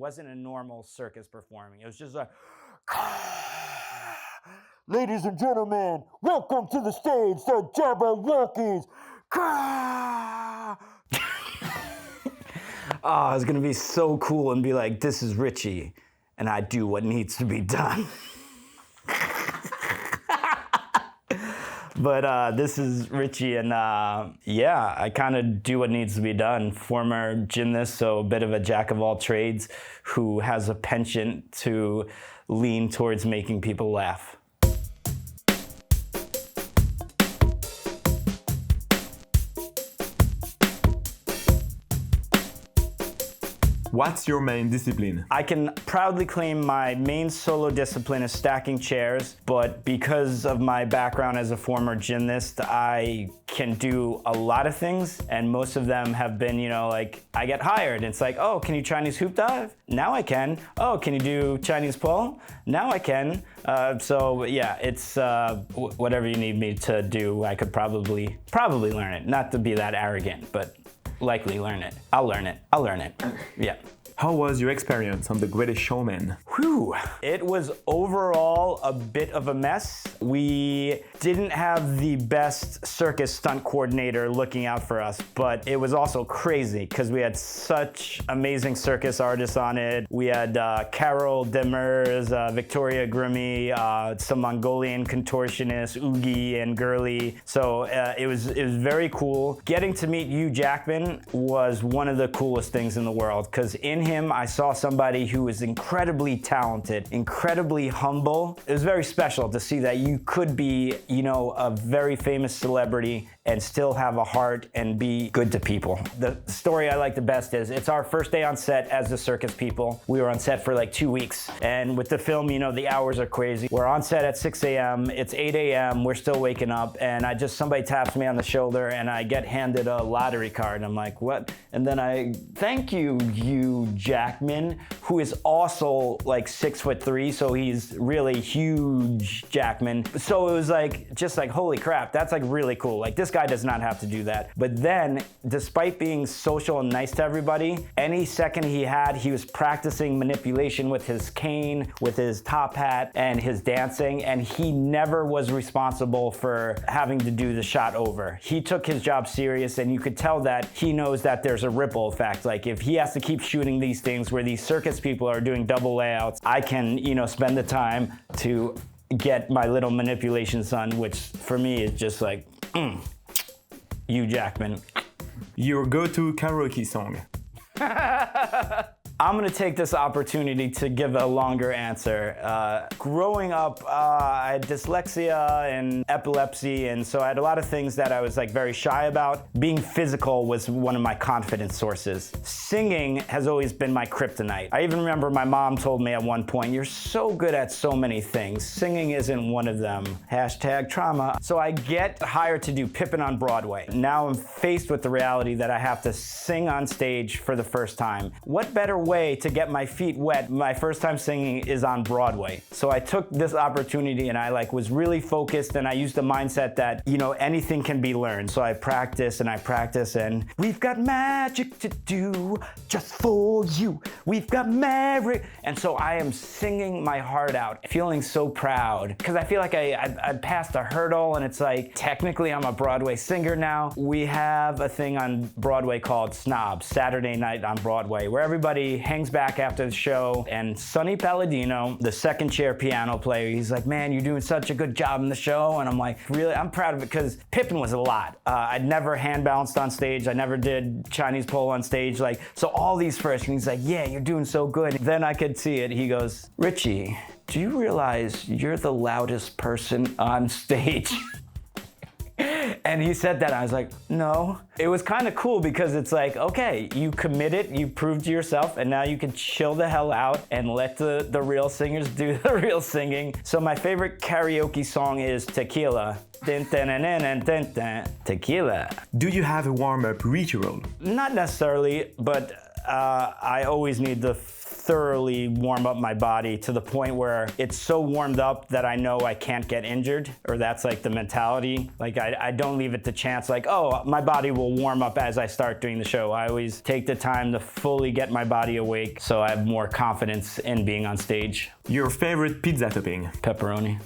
wasn't a normal circus performing. It was just like, ladies and gentlemen, welcome to the stage, the Jabbawockeez. Oh, it was gonna be so cool and be like, this is Richy, and I do what needs to be done. But this is Richy, and yeah, I kind of do what needs to be done. Former gymnast, so a bit of a jack of all trades who has a penchant to lean towards making people laugh. What's your main discipline? I can proudly claim my main solo discipline is stacking chairs, but because of my background as a former gymnast, I can do a lot of things, and most of them have been, you know, like, I get hired. It's like, oh, can you Chinese hoop dive? Now I can. Oh, can you do Chinese pole? Now I can. So yeah, it's whatever you need me to do, I could probably learn it. Not to be that arrogant, but likely learn it. I'll learn it. Yeah. How was your experience on The Greatest Showman? Whew. It was overall a bit of a mess. We didn't have the best circus stunt coordinator looking out for us, but it was also crazy because we had such amazing circus artists on it. We had Carol Demers, Victoria Grimmy, some Mongolian contortionists, Oogie and Girly. So it was very cool. Getting to meet Hugh Jackman was one of the coolest things in the world, because in him, I saw somebody who was incredibly talented, incredibly humble. It was very special to see that you could be, you know, a very famous celebrity and still have a heart and be good to people. The story I like the best is, it's our first day on set as the circus people. We were on set for like 2 weeks. And with the film, you know, the hours are crazy. We're on set at 6 a.m., it's 8 a.m., we're still waking up, and somebody taps me on the shoulder and I get handed a lottery card. I'm like, what? And then thank you, Hugh Jackman, who is also like 6'3", so he's really huge Jackman. So it was like, just like, holy crap, that's like really cool. Like, this guy does not have to do that. But then, despite being social and nice to everybody, any second he had, he was practicing manipulation with his cane, with his top hat, and his dancing, and he never was responsible for having to do the shot over. He took his job serious, and you could tell that he knows that there's a ripple effect. Like, if he has to keep shooting these things where these circus people are doing double layouts, I can, you know, spend the time to get my little manipulations done, which for me is just like, Hugh Jackman. Your go-to karaoke song? I'm gonna take this opportunity to give a longer answer. Growing up, I had dyslexia and epilepsy, and so I had a lot of things that I was like very shy about. Being physical was one of my confidence sources. Singing has always been my kryptonite. I even remember my mom told me at one point, you're so good at so many things. Singing isn't one of them. #trauma. So I get hired to do Pippin on Broadway. Now I'm faced with the reality that I have to sing on stage for the first time. What better way to get my feet wet? My first time singing is on Broadway. So I took this opportunity and I was really focused, and I used the mindset that, you know, anything can be learned. So I practice and we've got magic to do just for you. We've got merit. And so I am singing my heart out, feeling so proud, because I feel like I passed a hurdle, and it's like, technically I'm a Broadway singer now. We have a thing on Broadway called Snobs, Saturday night on Broadway, where everybody hangs back after the show, and Sonny Palladino, the second chair piano player, he's like, man, you're doing such a good job in the show. And I'm like, really? I'm proud of it, because Pippin was a lot. I'd never hand balanced on stage. I never did Chinese pole on stage. Like, so all these first, and he's like, yeah, you're doing so good. Then I could see it. He goes, Richy, do you realize you're the loudest person on stage? And he said that, and I was like, no. It was kind of cool, because it's like, okay, you committed, you proved to yourself, and now you can chill the hell out and let the real singers do the real singing. So my favorite karaoke song is Tequila. Tequila. Do you have a warm-up ritual? Not necessarily, but I always need the thoroughly warm up my body to the point where it's so warmed up that I know I can't get injured, or that's like the mentality. Like I don't leave it to chance, like, oh, my body will warm up as I start doing the show. I always take the time to fully get my body awake so I have more confidence in being on stage. Your favorite pizza topping? Pepperoni.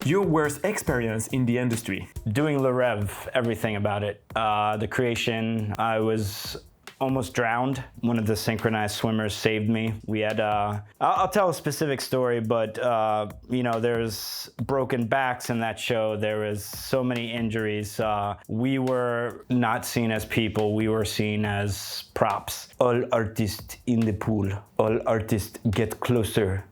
Your worst experience in the industry? Doing Rêve, everything about it. The creation, I was almost drowned. One of the synchronized swimmers saved me. We had, I'll tell a specific story, but you know, there's broken backs in that show. There was so many injuries. We were not seen as people. We were seen as props. All artists in the pool. All artists get closer.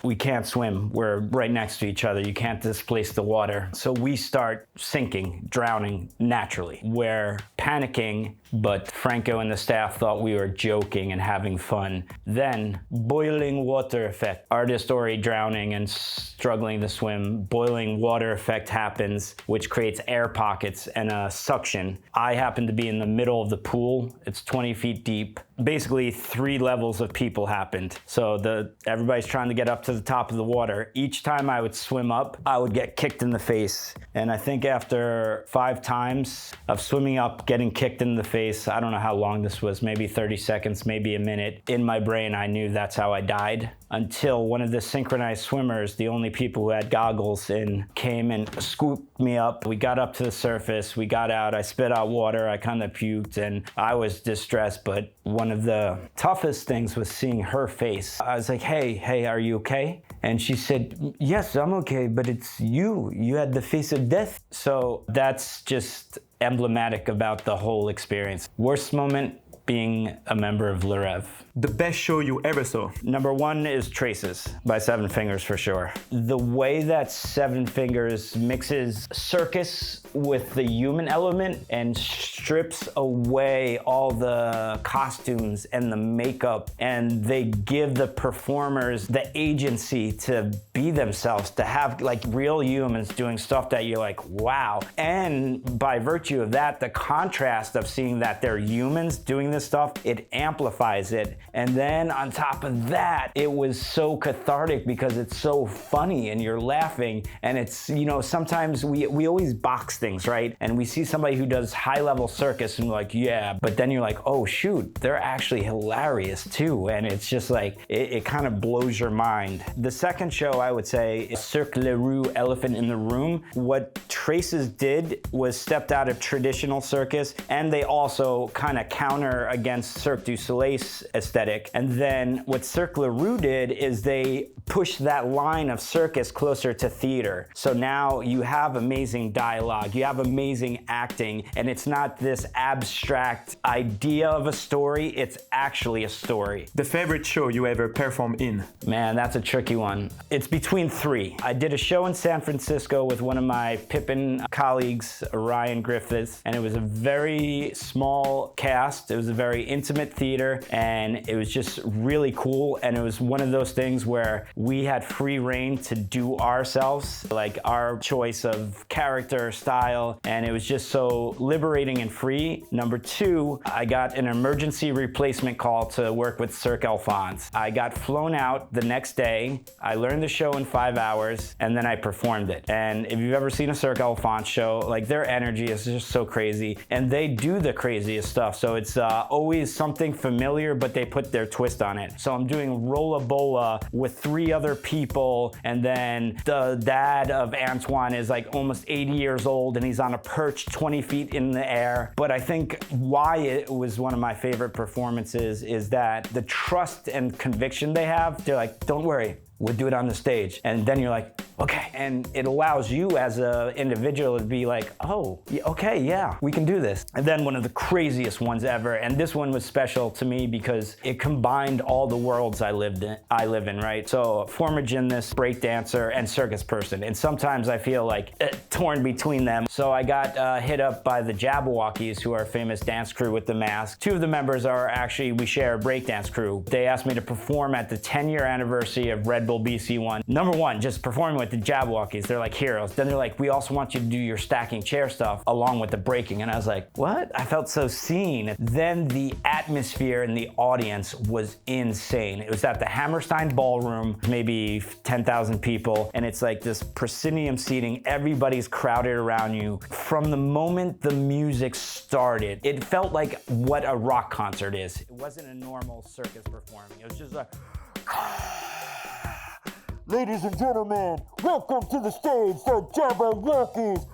We can't swim. We're right next to each other. You can't displace the water. So we start sinking, drowning naturally. We're panicking, but Franco and the staff thought we were joking and having fun. Then, boiling water effect. Artist already drowning and struggling to swim. Boiling water effect happens, which creates air pockets and a suction. I happen to be in the middle of the pool. It's 20 feet deep. Basically, 3 levels of people happened. So everybody's trying to get up to the top of the water. Each time I would swim up, I would get kicked in the face. And I think after 5 times of swimming up, getting kicked in the face, I don't know how long this was, maybe 30 seconds, maybe a minute. In my brain, I knew that's how I died. Until one of the synchronized swimmers, the only people who had goggles in, came and scooped me up. We got up to the surface, we got out, I spit out water, I kind of puked, and I was distressed, but one of the toughest things was seeing her face. I was like, hey, are you okay? And she said, yes, I'm okay, but it's you. You had the face of death. So that's just emblematic about the whole experience. Worst moment, being a member of Rêve. The best show you ever saw? Number 1 is Traces by Seven Fingers for sure. The way that Seven Fingers mixes circus with the human element and strips away all the costumes and the makeup, and they give the performers the agency to be themselves, to have like real humans doing stuff that you're like, wow. And by virtue of that, the contrast of seeing that they're humans doing this stuff, it amplifies it. And then on top of that, it was so cathartic because it's so funny and you're laughing. And it's, you know, sometimes we always box things, right? And we see somebody who does high-level circus and we're like, yeah, but then you're like, oh shoot, they're actually hilarious too. And it's just like, it kind of blows your mind. The second show I would say is Cirque Éloize, Elephant in the Room. What Traces did was stepped out of traditional circus, and they also kind of counter against Cirque du Soleil's aesthetic. And then what Cirque Éloize did is they pushed that line of circus closer to theater. So now you have amazing dialogue, you have amazing acting, and it's not this abstract idea of a story, it's actually a story. The favorite show you ever performed in? Man, that's a tricky one. It's between 3. I did a show in San Francisco with one of my Pippin colleagues, Ryan Griffiths, and it was a very small cast. It was a very intimate theater, and it was just really cool. And it was one of those things where we had free reign to do ourselves, like our choice of character, style, and it was just so liberating and free. Number 2, I got an emergency replacement call to work with Cirque Alfonse. I got flown out the next day. I learned the show in 5 hours, and then I performed it. And if you've ever seen a Cirque Alfonse show, like their energy is just so crazy, and they do the craziest stuff. So it's always something familiar, but they put their twist on it. So I'm doing Rolla Bola with 3 other people, and then the dad of Antoine is like almost 80 years old, and he's on a perch 20 feet in the air. But I think why it was one of my favorite performances is that the trust and conviction they have. They're like, don't worry, we'll do it on the stage. And then you're like, okay. And it allows you as an individual to be like, oh, okay, yeah, we can do this. And then one of the craziest ones ever, and this one was special to me because it combined all the worlds I live in, right? So former gymnast, breakdancer, and circus person. And sometimes I feel like torn between them. So I got hit up by the Jabbawockeez, who are a famous dance crew with the mask. 2 of the members are actually, we share a breakdance crew. They asked me to perform at the 10-year anniversary of Red Bull BC1. Number 1, just performing with at the Jabbawockeez. They're like heroes. Then they're like, we also want you to do your stacking chair stuff along with the breaking. And I was like, what? I felt so seen. Then the atmosphere in the audience was insane. It was at the Hammerstein Ballroom, maybe 10,000 people. And it's like this proscenium seating. Everybody's crowded around you. From the moment the music started, it felt like what a rock concert is. It wasn't a normal circus performing. It was just like, ladies and gentlemen, welcome to the stage for Jabbawockeez.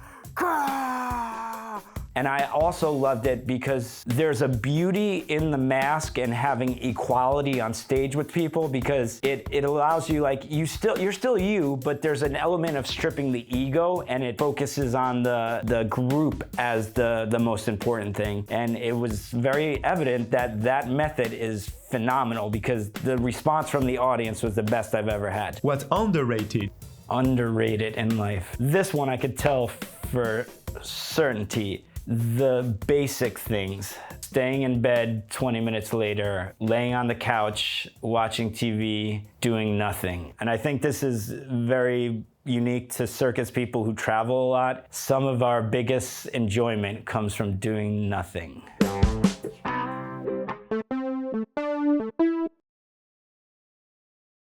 And I also loved it because there's a beauty in the mask and having equality on stage with people, because it allows you, like, you're still you, but there's an element of stripping the ego, and it focuses on the group as the most important thing. And it was very evident that that method is phenomenal, because the response from the audience was the best I've ever had. What's underrated? Underrated in life. This one I could tell for certainty. The basic things. Staying in bed 20 minutes later, laying on the couch, watching TV, doing nothing. And I think this is very unique to circus people who travel a lot. Some of our biggest enjoyment comes from doing nothing.